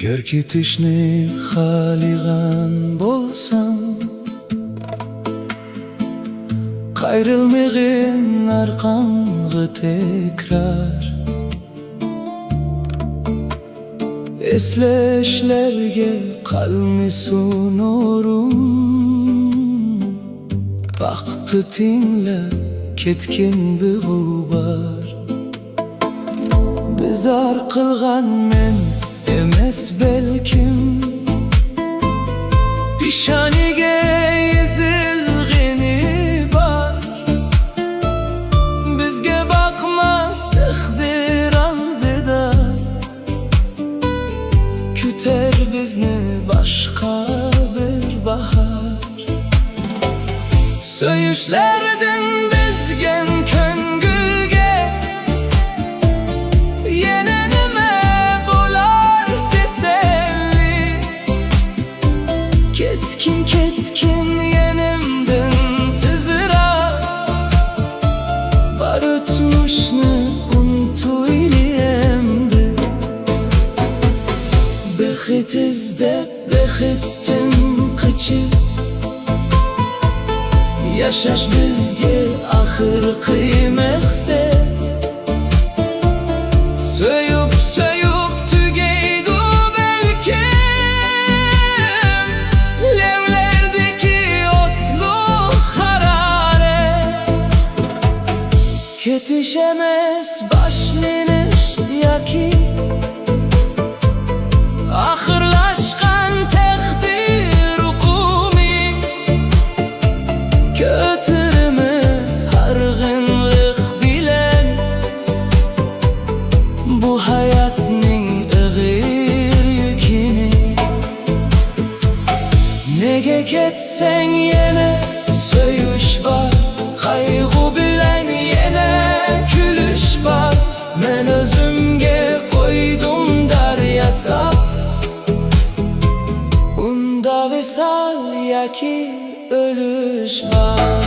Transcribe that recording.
Gör ketishni xaligan bo'lsam, qayrilmag'in arqamga tekrar. Eslashlarga qalmisun o'rum, vaqtni tinglab ketkin beg'ubar. Bizar qilgan men emas belkim, pishoniga yezilg'ini bor. Bizga boqmas taqdir oldida, kutar bizni boshqa bir bahor. So'yishlardan bizgan ko'ngilga yana nima bo'lar teselli. Ketkin ketkin yanimdan tezroq, bor o'tmishni unutaylik endi. Baxit izlab baxtdan qochib, yashash bizga oxirgi maqsad. So'yib so'yib tugaydi balkim, levlardagi o'tli harorat. Ketish emas boshlanish yoki oxirlashgan taqdir hukumi. Ko'tarimiz harg'inlik bilan bu hayotning ig'ir yukini. Nega ketsang yana so'yish bor, qayg'u bilan yana kulish bor. Men o'zimga qo'ydim dar yasab, unda visol yoki o'lish bor.